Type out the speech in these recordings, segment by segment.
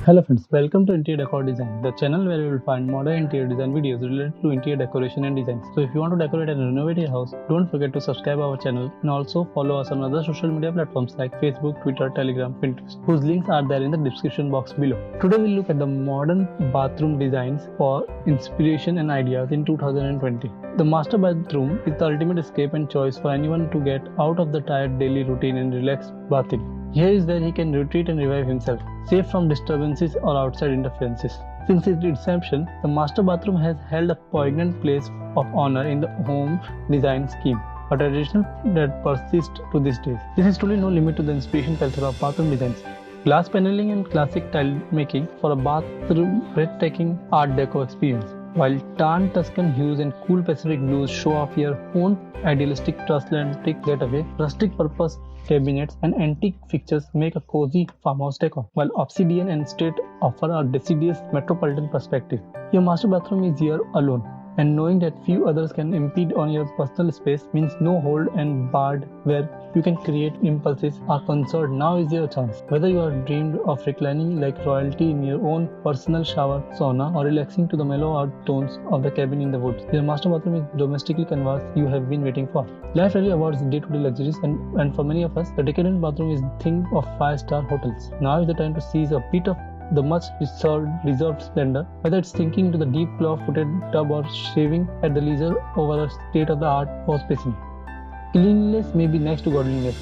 Hello friends, welcome to Interior Decor Design, the channel where you will find modern interior design videos related to interior decoration and design. So if you want to decorate and renovate your house, don't forget to subscribe our channel and also follow us on other social media platforms like Facebook, Twitter, Telegram, Pinterest, whose links are there in the description box below. Today we'll look at the modern bathroom designs for inspiration and ideas in 2020. The master bathroom is the ultimate escape and choice for anyone to get out of the tired daily routine and relax bathing. Here is where he can retreat and revive himself, safe from disturbances or outside interferences. Since its inception, the master bathroom has held a poignant place of honor in the home design scheme, a tradition that persists to this day. This is truly no limit to the inspiration plethora of bathroom designs. Glass paneling and classic tile making for a bathroom breathtaking art deco experience, while tan Tuscan hues and cool Pacific blues show off your own idealistic transatlantic getaway. Rustic purpose cabinets and antique fixtures make a cozy farmhouse decor, while obsidian and slate offer a deciduous metropolitan perspective. Your master bathroom is here alone, and knowing that few others can impede on your personal space means no hold and barred where you can create impulses are concerned. Now is your chance. Whether you are dreamed of reclining like royalty in your own personal shower sauna or relaxing to the mellow earth tones of the cabin in the woods, your master bathroom is domestically canvas you have been waiting for. Life really awards day-to-day luxuries, and for many of us, the decadent bathroom is the thing of 5-star hotels. Now is the time to seize a bit of the much reserved splendor, whether it's sinking into the deep claw-footed tub or shaving at the leisure over a state-of-the-art wash basin. Cleanliness may be next to godliness,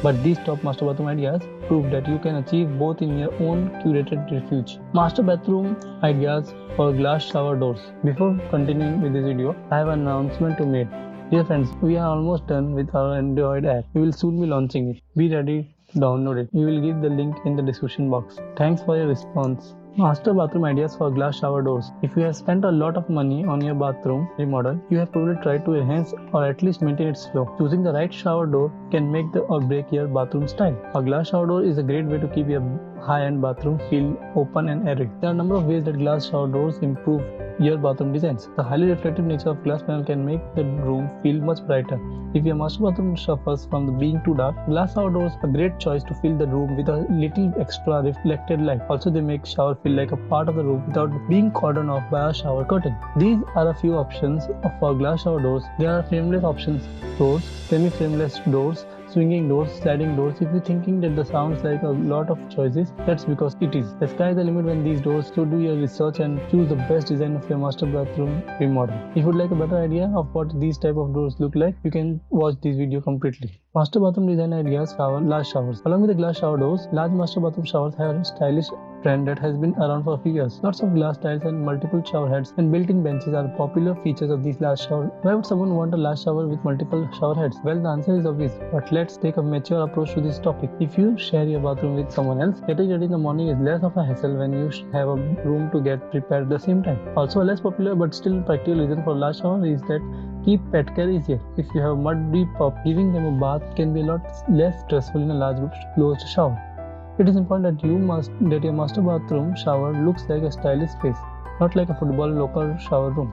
but these top master bathroom ideas prove that you can achieve both in your own curated refuge. Master bathroom ideas for glass shower doors. Before continuing with this video, I have an announcement to make. Dear friends, we are almost done with our Android app. We will soon be launching it. Be ready to download it. We will give the link in the description box. Thanks for your response. Master bathroom ideas for glass shower doors. If you have spent a lot of money on your bathroom remodel, you have probably tried to enhance or at least maintain its flow. Choosing the right shower door can make or break your bathroom style. A glass shower door is a great way to keep your high-end bathroom feel open and airy. There are a number of ways that glass shower doors improve your bathroom designs. The highly reflective nature of glass panel can make the room feel much brighter. If your master bathroom suffers from being too dark, glass shower doors are a great choice to fill the room with a little extra reflected light. Also, they make shower feel like a part of the room without being cordoned off by a shower curtain. These are a few options for glass shower doors. There are frameless options, doors, semi-frameless doors, swinging doors, sliding doors. If you're thinking that the sounds like a lot of choices, that's because it is. The sky is the limit when these doors, so do your research and choose the best design of your master bathroom remodel. If you would like a better idea of what these type of doors look like, you can watch this video completely. Master bathroom design ideas for large showers. Along with the glass shower doors, large master bathroom showers have a stylish trend that has been around for a few years. Lots of glass tiles and multiple shower heads and built-in benches are popular features of these large shower. Why would someone want a large shower with multiple shower heads? Well, the answer is obvious, but let's take a mature approach to this topic. If you share your bathroom with someone else, getting ready in the morning is less of a hassle when you have a room to get prepared at the same time. Also, a less popular but still practical reason for large shower is that keep pet care easier. If you have a muddy pup, giving them a bath can be a lot less stressful in a large closed shower. It is important that your master bathroom shower looks like a stylish space, not like a football local shower room.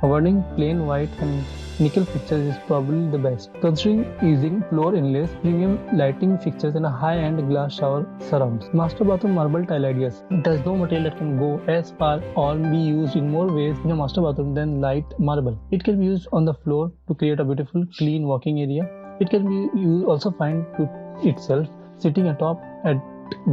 Avoiding plain white and nickel fixtures is probably the best, considering using floor inlays, premium lighting fixtures, and a high-end glass shower surrounds. Master bathroom marble tile ideas. There is no material that can go as far or be used in more ways in a master bathroom than light marble. It can be used on the floor to create a beautiful, clean walking area. It can be used also fine to itself, sitting atop a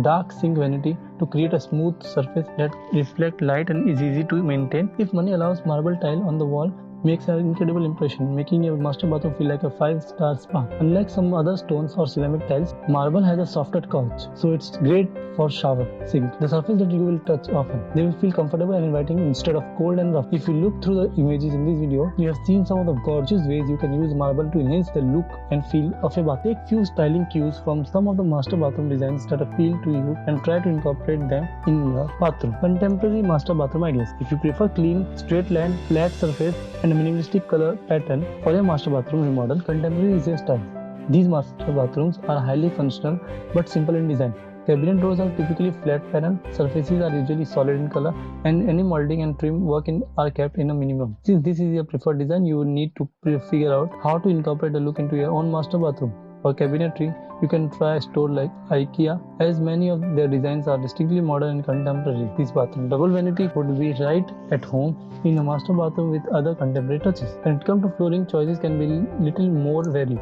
dark sink vanity to create a smooth surface that reflects light and is easy to maintain. If money allows, marble tile on the wall makes an incredible impression, making your master bathroom feel like a 5-star spa. Unlike some other stones or ceramic tiles, marble has a softer couch, so it's great for shower, sink, the surface that you will touch often. They will feel comfortable and inviting instead of cold and rough. If you look through the images in this video, you have seen some of the gorgeous ways you can use marble to enhance the look and feel of a bath. Take few styling cues from some of the master bathroom designs that appeal to you and try to incorporate them in your bathroom. Contemporary master bathroom ideas. If you prefer clean, straight line, flat surface, and a minimalistic color pattern for your master bathroom remodel, contemporary is your style. These master bathrooms are highly functional but simple in design. Cabinet doors are typically flat panel, surfaces are usually solid in color, and any molding and trim work are kept in a minimum. Since this is your preferred design, you will need to figure out how to incorporate the look into your own master bathroom. For cabinetry, you can try a store like IKEA, as many of their designs are distinctly modern and contemporary. This bathroom double vanity would be right at home in a master bathroom with other contemporary touches. When it comes to flooring, choices can be little more varied.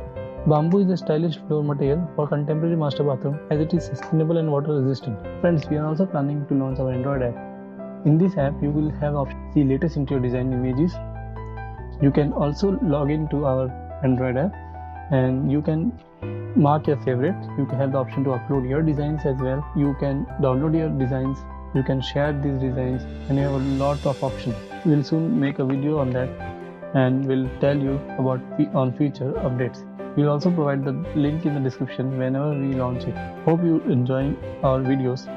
Bamboo is a stylish floor material for contemporary master bathroom as it is sustainable and water resistant. Friends, we are also planning to launch our Android app. In this app, you will have option to see latest interior design images. You can also log into our Android app and you can mark your favorites. You can have the option to upload your designs as well. You can download your designs. You can share these designs and you have a lot of options. We'll soon make a video on that and we'll tell you about on future updates. We'll also provide the link in the description whenever we launch it. Hope you enjoy our videos.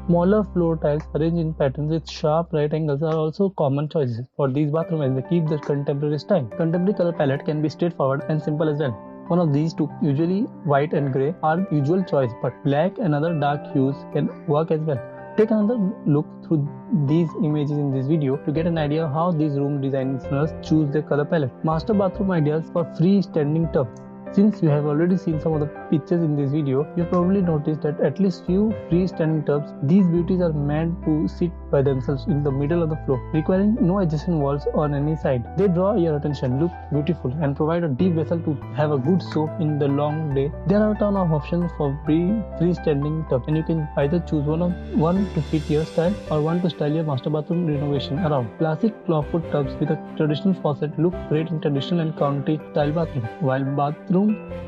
Smaller floor tiles arranged in patterns with sharp right angles are also common choices for these bathrooms as they keep the contemporary style. Contemporary color palette can be straightforward and simple as well. One of these two, usually white and grey, are usual choice, but black and other dark hues can work as well. Take another look through these images in this video to get an idea of how these room designers choose their color palette. Master bathroom ideas for freestanding tub. Since you have already seen some of the pictures in this video, you probably noticed that at least few freestanding tubs, these beauties are meant to sit by themselves in the middle of the floor, requiring no adjacent walls on any side. They draw your attention, look beautiful, and provide a deep vessel to have a good soak in the long day. There are a ton of options for freestanding tubs, and you can either choose one to fit your style or one to style your master bathroom renovation around. Classic clawfoot tubs with a traditional faucet look great in traditional and county style bathroom, while bathroom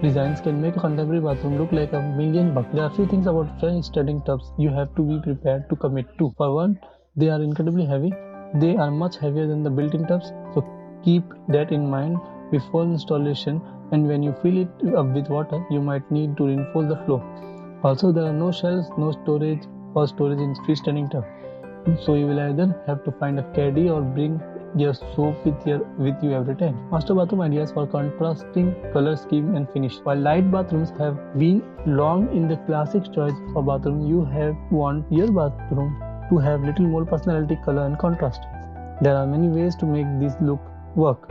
designs can make a contemporary bathroom look like $1 million. There are a few things about freestanding tubs you have to be prepared to commit to. For one, they are incredibly heavy. They are much heavier than the built-in tubs, so keep that in mind before installation, and when you fill it up with water, you might need to reinforce the floor. Also, there are no shelves, no storage in freestanding tub, so you will either have to find a caddy or bring your soap with you every time. Master bathroom ideas for contrasting color scheme and finish. While light bathrooms have been long in the classic choice for bathroom, you want your bathroom to have little more personality, color and contrast. There are many ways to make this look work.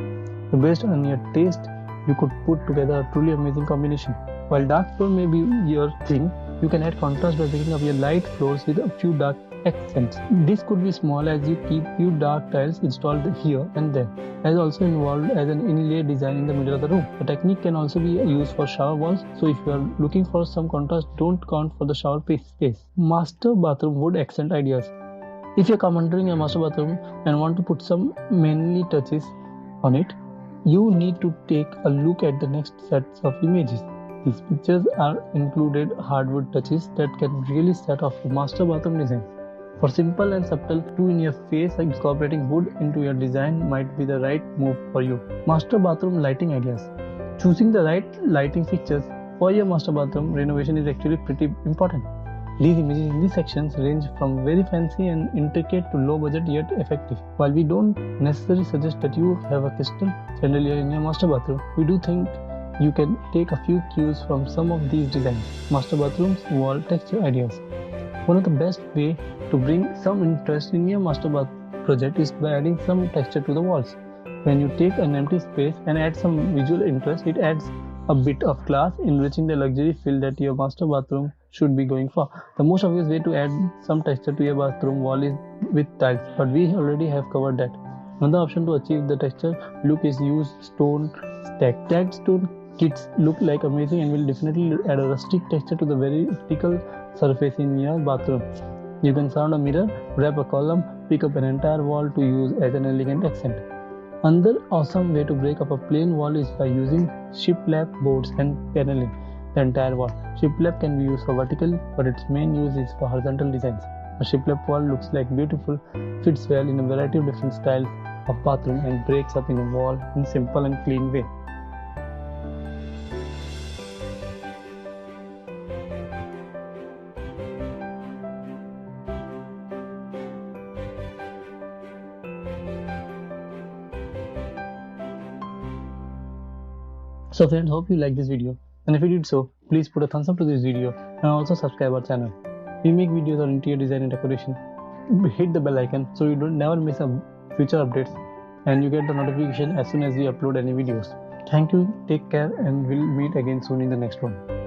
So based on your taste, you could put together a truly amazing combination. While dark floor may be your thing, you can add contrast by picking up your light floors with a few dark accents. This could be small as you keep few dark tiles installed here and there, as also involved as an inlay design in the middle of the room. The technique can also be used for shower walls, so if you are looking for some contrast, don't count for the shower space. Master bathroom wood accent ideas. If you're considering your master bathroom and want to put some manly touches on it, you need to take a look at the next sets of images. These pictures are included hardwood touches that can really set off your master bathroom design. For simple and subtle, two-in-your-face incorporating wood into your design might be the right move for you. Master bathroom lighting ideas. Choosing the right lighting fixtures for your master bathroom renovation is actually pretty important. These images in these sections range from very fancy and intricate to low budget yet effective. While we don't necessarily suggest that you have a crystal chandelier in your master bathroom, we do think you can take a few cues from some of these designs. Master bathrooms wall texture ideas. One of the best way to bring some interest in your master bath project is by adding some texture to the walls. When you take an empty space and add some visual interest, it adds a bit of class, enriching the luxury feel that your master bathroom should be going for. The most obvious way to add some texture to your bathroom wall is with tiles, but we already have covered that. Another option to achieve the texture look is use stone stack. Stacked stone kits look like amazing and will definitely add a rustic texture to the very vertical surface in your bathroom. You can surround a mirror, wrap a column, pick up an entire wall to use as an elegant accent. Another awesome way to break up a plain wall is by using shiplap boards and paneling the entire wall. Shiplap can be used for vertical, but its main use is for horizontal designs. A shiplap wall looks like beautiful, fits well in a variety of different styles of bathroom and breaks up in a wall in simple and clean way. So friends, hope you like this video, and if you did so, please put a thumbs up to this video and also subscribe our channel. We make videos on interior design and decoration. Hit the bell icon so you don't never miss a future updates and you get the notification as soon as we upload any videos. Thank you, take care, and we'll meet again soon in the next one.